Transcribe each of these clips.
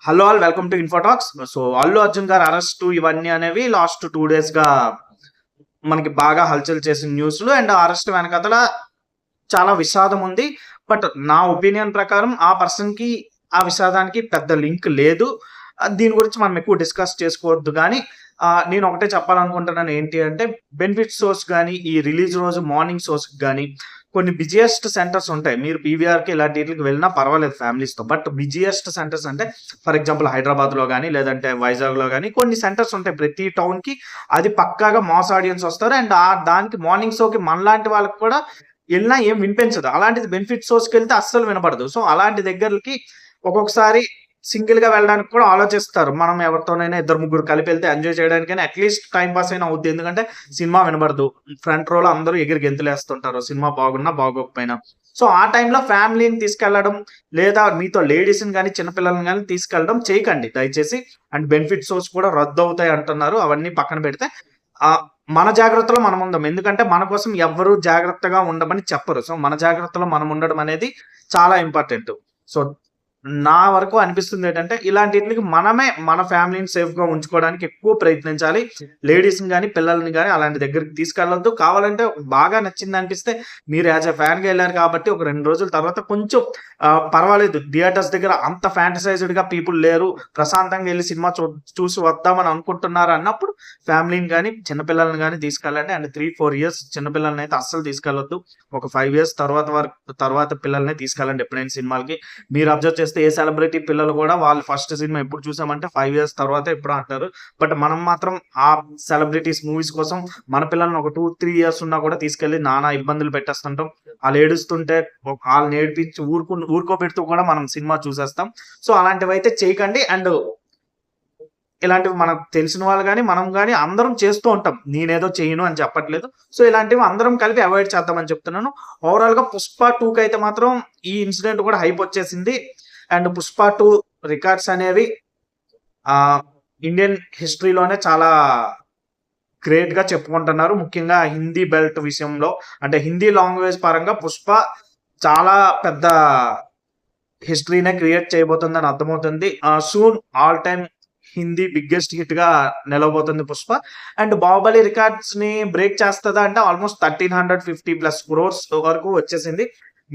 Hello all welcome to ఇన్ఫోటాక్స్. So Allu Arjun గారు arrest ఇవన్నీ అనేవి లాస్ట్ 2 days గా మనకి బాగా హల్చల్ చేసిన న్యూస్లు. అండ్ అరెస్ట్ వెనకతల చాలా విషాదం ఉంది. బట్ నా ఒపీనియన్ ప్రకారం ఆ పర్సన్ కి ఆ విషాదానికి పెద్ద లింక్ లేదు. దీని గురించి మనం ఎక్కువ డిస్కస్ చేసుకోవద్దు. కానీ నేను ఒకటే చెప్పాలనుకుంటున్నాను ఏంటి అంటే, బెనిఫిట్ షోస్ కానీ ఈ రిలీజ్ రోజు మార్నింగ్ షోస్ కానీ కొన్ని బిజియెస్ట్ సెంటర్స్ ఉంటాయి. మీరు పీవీఆర్కి ఇలాంటి వీటికి వెళ్ళినా పర్వాలేదు ఫ్యామిలీస్తో. బట్ బిజియెస్ట్ సెంటర్స్ అంటే ఫర్ ఎగ్జాంపుల్ హైదరాబాద్లో కానీ లేదంటే వైజాగ్లో కానీ కొన్ని సెంటర్స్ ఉంటాయి ప్రతి టౌన్కి. అది పక్కాగా మాస్ ఆడియన్స్ వస్తారు. అండ్ దానికి మార్నింగ్ షోకి మనలాంటి వాళ్ళకి కూడా వెళ్ళినా ఏం వినిపించదు. అలాంటిది బెనిఫిట్ షోస్కి వెళ్తే అస్సలు వినపడదు. సో అలాంటి దగ్గరకి ఒక్కొక్కసారి సింగిల్ గా వెళ్ళడానికి కూడా ఆలోచిస్తారు. మనం ఎవరితోనైనా ఇద్దరు ముగ్గురు కలిపి వెళ్తే ఎంజాయ్ చేయడానికైనా అట్లీస్ట్ టైం పాస్ అయినా అవుతుంది. ఎందుకంటే సినిమా వినబడదు. ఫ్రంట్ రోలో అందరూ ఎగిరి గెంతులేస్తుంటారు సినిమా బాగున్నా బాగోకపోయినా. సో ఆ టైంలో ఫ్యామిలీని తీసుకెళ్లడం లేదా మీతో లేడీస్ని కానీ చిన్నపిల్లల్ని కానీ తీసుకెళ్ళడం చేయకండి దయచేసి. అండ్ బెనిఫిట్ షోస్ కూడా రద్దు అవుతాయి అంటున్నారు. అవన్నీ పక్కన పెడితే మన జాగ్రత్తలో మనం ఉందాం. ఎందుకంటే మన కోసం ఎవ్వరూ జాగ్రత్తగా ఉండమని చెప్పరు. సో మన జాగ్రత్తలో మనం ఉండడం అనేది చాలా ఇంపార్టెంట్. సో నా వరకు అనిపిస్తుంది ఏంటంటే, ఇలాంటి వీటికి మనమే మన ఫ్యామిలీని సేఫ్ గా ఉంచుకోవడానికి ఎక్కువ ప్రయత్నించాలి. లేడీస్ని కానీ పిల్లల్ని కానీ అలాంటి దగ్గరికి తీసుకెళ్ళొద్దు. కావాలంటే బాగా నచ్చింది అనిపిస్తే మీరు యాజ్ ఎ ఫ్యాన్ గా వెళ్ళారు కాబట్టి ఒక 2 రోజుల తర్వాత కొంచెం పర్వాలేదు, థియేటర్స్ దగ్గర అంత ఫ్యాంటసైజ్డ్ గా పీపుల్ లేరు, ప్రశాంతంగా వెళ్ళి సినిమా చూసి వద్దామని అనుకుంటున్నారు అన్నప్పుడు ఫ్యామిలీని కానీ చిన్నపిల్లల్ని కానీ తీసుకెళ్ళండి. అండ్ 3-4 years చిన్నపిల్లల్ని అయితే అస్సలు తీసుకెళ్ళొద్దు. ఒక 5 years తర్వాత పిల్లల్ని తీసుకెళ్ళండి ఎప్పుడైనా సినిమాలకి. మీరు అబ్జర్వ్ చేస్తే ఏ సెలబ్రిటీ పిల్లలు కూడా వాళ్ళు ఫస్ట్ సినిమా ఎప్పుడు చూసామంటే 5 years తర్వాత ఎప్పుడు అంటారు. బట్ మనం మాత్రం ఆ సెలబ్రిటీస్ మూవీస్ కోసం మన పిల్లల్ని ఒక 2-3 years ఉన్నా కూడా తీసుకెళ్లి నానా ఇబ్బందులు పెట్టేస్తుంటాం. వాళ్ళు ఏడుస్తుంటే వాళ్ళని ఏడిపించి ఊరుకోబెడుతూ కూడా మనం సినిమా చూసేస్తాం. సో అలాంటివి అయితే చేయకండి. అండ్ ఇలాంటివి మనకు తెలిసిన వాళ్ళు కానీ మనం కానీ అందరం చేస్తూ ఉంటాం. నేనేదో చేయను అని చెప్పట్లేదు. సో ఇలాంటివి అందరం కలిపి అవాయిడ్ చేద్దామని చెప్తున్నాను. ఓవరాల్ గా పుష్ప 2కి అయితే మాత్రం ఈ ఇన్సిడెంట్ కూడా హైప్ వచ్చేసింది. అండ్ పుష్ప 2 రికార్డ్స్ అనేవి ఇండియన్ హిస్టరీలోనే చాలా గ్రేట్ గా చెప్పుకుంటున్నారు. ముఖ్యంగా హిందీ బెల్ట్ విషయంలో, అంటే హిందీ లాంగ్వేజ్ పరంగా పుష్ప చాలా పెద్ద హిస్టరీనే క్రియేట్ చేయబోతుందని అర్థమవుతుంది. Soon all time Hindi biggest hit గా నిలవబోతుంది పుష్ప. అండ్ బాహుబలి రికార్డ్స్ ని బ్రేక్ చేస్తుందా అంటే ఆల్మోస్ట్ 1350+ crores వరకు వచ్చేసింది.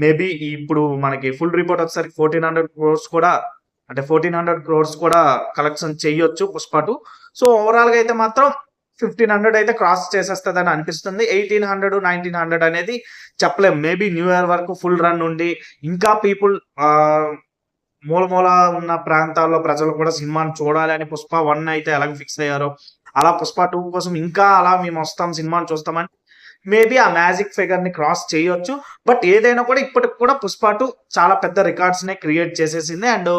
మేబీ ఇప్పుడు మనకి ఫుల్ రిపోర్ట్ వచ్చేసరికి 1400 crores కూడా, అంటే 1400 crores కూడా కలెక్షన్ చేయొచ్చు పుష్ప 2. సో ఓవరాల్ గా అయితే మాత్రం 1500 అయితే క్రాస్ చేసేస్తుందని అనిపిస్తుంది. 1800-1900 అనేది చెప్పలేం. మేబీ న్యూ ఇయర్ వరకు ఫుల్ రన్ ఉండి ఇంకా పీపుల్ మూల ఉన్న ప్రాంతాల్లో ప్రజలు కూడా సినిమాని చూడాలి అని పుష్ప 1 అయితే ఎలాగ ఫిక్స్ అయ్యారో అలా పుష్ప 2 కోసం ఇంకా అలా మేము వస్తాం సినిమాని చూస్తామని మేబీ ఆ మ్యాజిక్ ఫిగర్ ని క్రాస్ చేయొచ్చు. బట్ ఏదైనా కూడా ఇప్పటికి కూడా పుష్ప 2 చాలా పెద్ద రికార్డ్స్ నే క్రియేట్ చేసేసింది. అండ్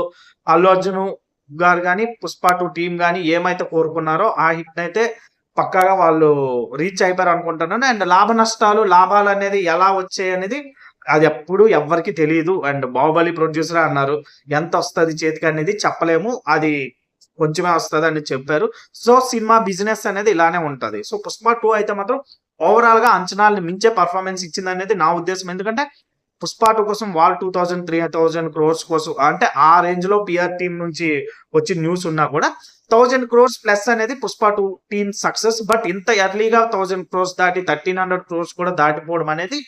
అల్లు అర్జున్ గారు కానీ పుష్ప 2 టీం కానీ ఏమైతే కోరుకున్నారో ఆ హిట్ అయితే పక్కాగా వాళ్ళు రీచ్ అయిపోయారు అనుకుంటున్నాను. అండ్ లాభాలు అనేది ఎలా వచ్చాయి అనేది అది ఎప్పుడు ఎవ్వరికి తెలియదు. అండ్ బాహుబలి ప్రొడ్యూసర్ అన్నారు, ఎంత వస్తుంది చేతికి అనేది చెప్పలేము, అది కొంచెమే వస్తుంది అని చెప్పారు. సో సినిమా బిజినెస్ అనేది ఇలానే ఉంటది. సో పుష్ప 2 అయితే మాత్రం ఓవరాల్ గా అంచనాలను మించే పర్ఫార్మెన్స్ ఇచ్చింది అనేది నా ఉద్దేశం. ఎందుకంటే పుష్ప 2 కోసం వాళ్ళు 2000-3000 crores కోసం, అంటే ఆ రేంజ్ లో పిఆర్ టీం నుంచి వచ్చిన న్యూస్ ఉన్నా కూడా 1000 crores ప్లస్ అనేది పుష్ప 2 టీమ్ సక్సెస్. బట్ ఇంత ఎర్లీగా 1000 crores దాటి 1300 crores కూడా దాటిపోవడం అనేది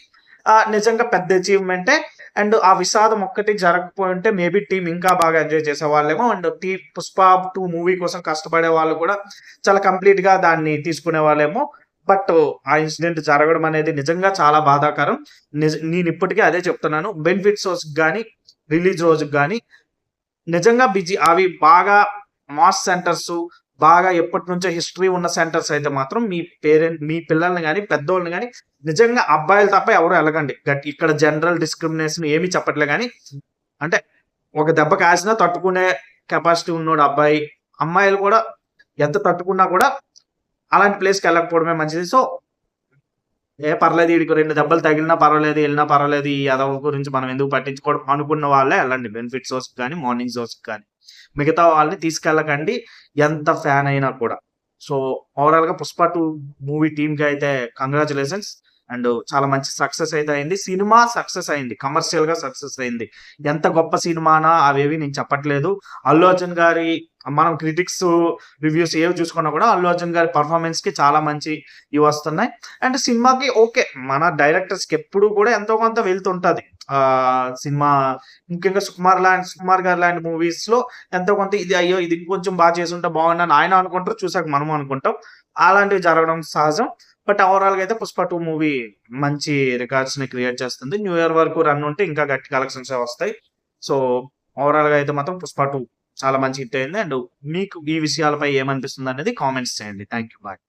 నిజంగా పెద్ద అచీవ్మెంటే. అండ్ ఆ విషాదం ఒక్కటి జరగకపోయి ఉంటే మేబీ టీం ఇంకా బాగా ఎంజాయ్ చేసే వాళ్ళేమో. అండ్ పుష్ప 2 మూవీ కోసం కష్టపడే వాళ్ళు కూడా చాలా కంప్లీట్ గా దాన్ని తీసుకునే వాళ్ళేమో. బట్ ఆ ఇన్సిడెంట్ జరగడం అనేది నిజంగా చాలా బాధాకరం. నేను ఇప్పటికీ అదే చెప్తున్నాను. బెనిఫిట్ షోస్ కానీ రిలీజ్ రోజుకి కానీ నిజంగా అవి బాగా మాస్ సెంటర్స్, బాగా ఎప్పటి నుంచో హిస్టరీ ఉన్న సెంటర్స్ అయితే మాత్రం మీ పిల్లల్ని కానీ పెద్దోళ్ళని కానీ నిజంగా అబ్బాయిలు తప్ప ఎవరు వెళ్ళకండి. ఇక్కడ జనరల్ డిస్క్రిమినేషన్ ఏమీ చెప్పట్లే. కానీ అంటే ఒక దెబ్బ కాసినా తట్టుకునే కెపాసిటీ ఉన్నోడు అబ్బాయి, అమ్మాయిలు కూడా ఎంత తట్టుకున్నా కూడా అలాంటి ప్లేస్కి వెళ్ళకపోవడమే మంచిది. సో పర్లేదు, వీడికి 2 దెబ్బలు తగిలినా పర్వాలేదు, వెళ్ళినా పర్వాలేదు, ఈ అదవ గురించి మనం ఎందుకు పట్టించుకోవడం అనుకున్న వాళ్ళే వెళ్ళండి బెనిఫిట్ షోస్ కానీ మార్నింగ్ షోస్ కానీ. మిగతా వాళ్ళని తీసుకెళ్ళకండి ఎంత ఫ్యాన్ అయినా కూడా. సో ఓవరాల్ గా పుష్ప 2 మూవీ టీమ్ కి అయితే కంగ్రాచులేషన్స్. అండ్ చాలా మంచి సక్సెస్ అయితే అయింది. సినిమా సక్సెస్ అయింది. కమర్షియల్‌గా సక్సెస్ అయింది. ఎంత గొప్ప సినిమానా అవేవి నేను చెప్పట్లేదు. అల్లు అర్జున్ గారి మనం క్రిటిక్స్ రివ్యూస్ ఏవి చూసుకున్నా కూడా అల్లు అర్జున్ గారి పెర్ఫార్మన్స్‌కి చాలా మంచి ఇవి వస్తున్నాయి. అండ్ సినిమాకి ఓకే. మన డైరెక్టర్స్‌కి ఎప్పుడు కూడా ఎంతో కొంత వెళ్తుంటది. సినిమా ముఖ్యంగా 'సుకుమార్' గారు లాంటి మూవీస్‌లో ఎంతో కొంత ఇది అయ్యో! ఇది ఇంకొంచెం చేసుంటే బాగుండని ఆయన అనుకుంటారు. చూసాక మనము అనుకుంటాం. అలాంటివి జరగడం సహజం. బట్ ఓవరాల్‌గా అయితే 'పుష్ప 2' మూవీ మంచి రికార్డ్స్‌ని క్రియేట్ చేస్తుంది. న్యూ ఇయర్ వరకు రన్ ఉంటే ఇంకా గట్టి కలెక్షన్సే వస్తాయి. సో, ఓవరాల్‌గా అయితే మాత్రం 'పుష్ప 2' చాలా మంచి హిట్ అయింది. అండ్ మీకు ఈ విషయాలపై ఏమనిపిస్తుందనేది కామెంట్స్ చేయండి. Thank you. బాయ్.